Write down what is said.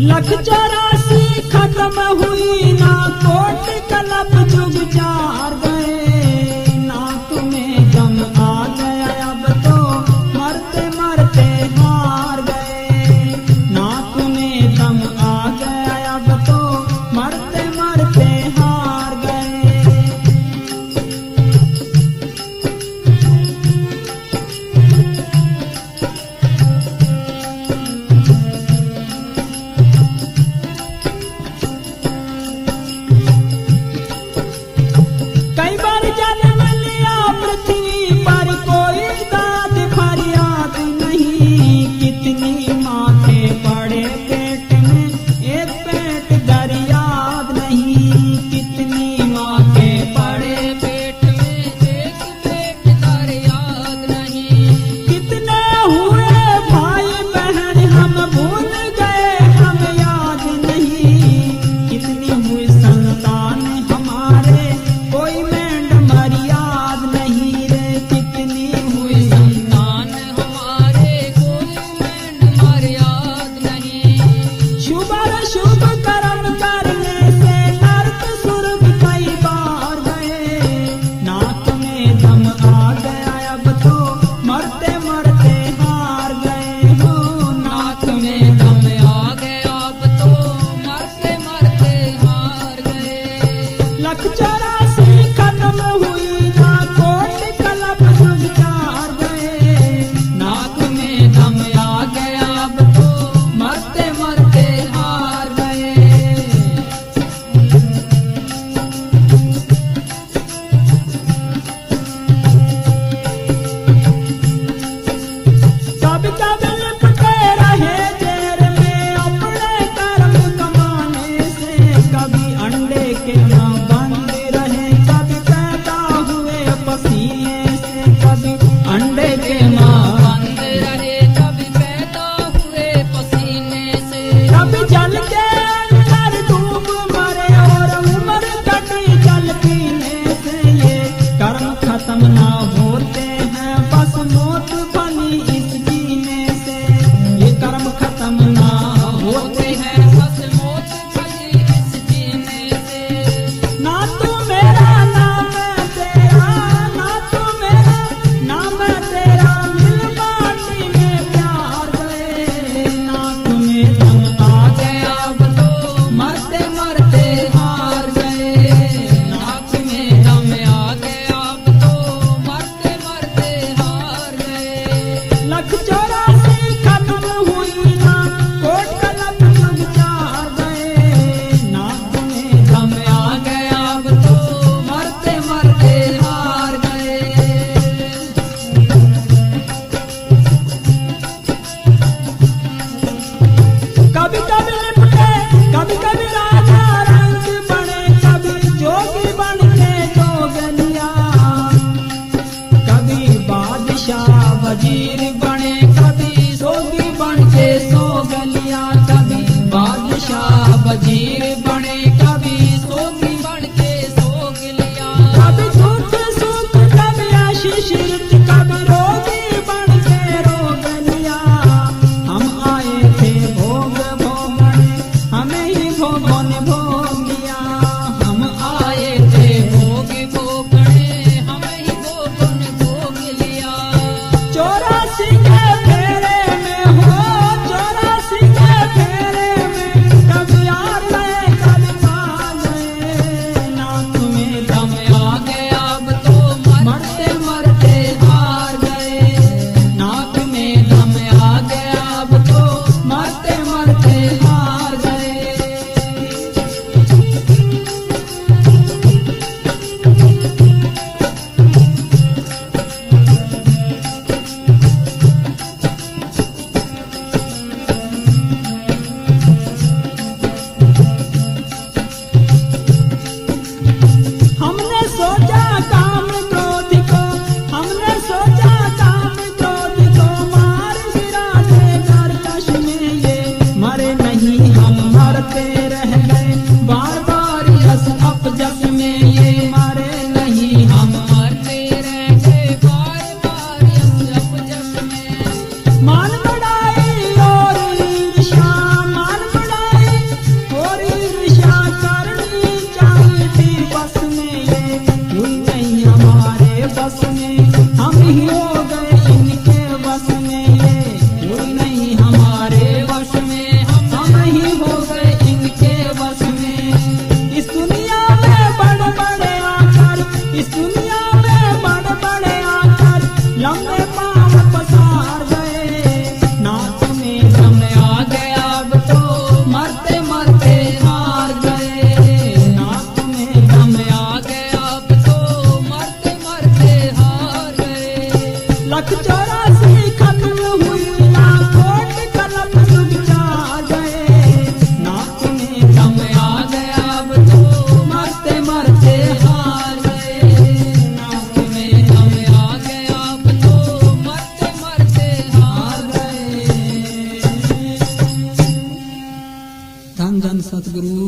लख 84 खत्म हुई ना कोट कलप जुग जार गए ना तुम्हें दम आ गया अब तो मरते मरते हार गए ना तुम्हें दम आ गया अब तो मरते मरते हार गए। कई बार जन्म लिया पृथ्वी पर कोई दाद फरियाद नहीं कितनी माथे पड़े पेट में एक पेट दरियाद नहीं कितनी माथे पड़े पेट में एक पेट दरियाद नहीं कितने हुए भाई बहन हम भूल गए हम याद नहीं कितनी हुई संतान हमारे कोई मेंढ मर्याद नहीं रे कितनी हुई संतान हमारे कोई मेंढ मर्याद नहीं। शुभ शुभ कर्म करने से नरक स्वर्ग कई बार गए नाक में दम आ गया अब तो मरते मरते हार गए हो नाक में दम आ गया अब तो मरते मरते हार गए। लख 84 खत्म हुई ना कोट कलप जुग जार गए नाक में दम आ गया अब तो मरते मरते हार गए। कभी कभी लिपटे रहे जेल में अपने कर्म कमाने से कभी अंडे के मां बंद रहे कभी पैदा हुए पसीने से कभी अंडे के मां बंद रहे कभी पैदा हुए पसीने से कभी जल के अंदर डूब मरे और उम्र कटी जल पीने से ये कर्म खत्म ना होते हैं बस मौत बनी इस जीने से ये कर्म खत्म ना होते हैं बस मौत बनी इस जीने से। ना तू मेरा नाम है तेरा ना तू मेरा नाम है तेरा मिल माटी में प्यार गए ना तुम्हें दम आ गया अब तो मरते मरते हार गए ना तुम्हें दम आ गया अब तो मरते मरते हार गए। लख 84 खत्म हुई ना कोट कलप जुग जार गए ना तुम्हें दम आ गया अब तो मरते मरते हार गए। कभी कभी लिपटे कभी कभी राजा रंग बने कभी जोगी बन के जोगलिया कभी बादशाह वजीर बने कभी सोगी बन के सोगलिया कभी बादशाह वजीर बने कभी सोगी बन के सोगलिया कभी दुख सुख कभी आशीष कभी रोगी बन के रोगलिया हम आए थे भोग भोगने हमें ही भोगों ने भोग लिया हम आए थे भोग भोगने हमें ही भोगों ने भोग लिया। 84 के फेरे में हो 84 के फेरे में कभी आ गए कभी पा गए ना तुम्हें दम आ गया अब तो मरते मरते हार गए ना तुम्हें दम आ गया अब तो मरते मरते हार गए। हमने सोचा काम क्रोध को हमने सोचा काम क्रोध को मार गिरा दे गर्कश में ये मरे नहीं हम मरते रह गए बार बार यस अपजस में ये मरे नहीं हम मरते रह गए बार बार यस अपजस में। मान बढ़ाई और ईर्ष्या मान बढ़ाई आ गए अब तो मरते मरते हार गए। लख 84 खत्म हुई ना कोट कलम डूब जा गए नाक में दम आ गया अब तो मरते मरते हार गए। नाक में दम आ गया अब तो मरते मरते हार गए। धन धन सतगुरु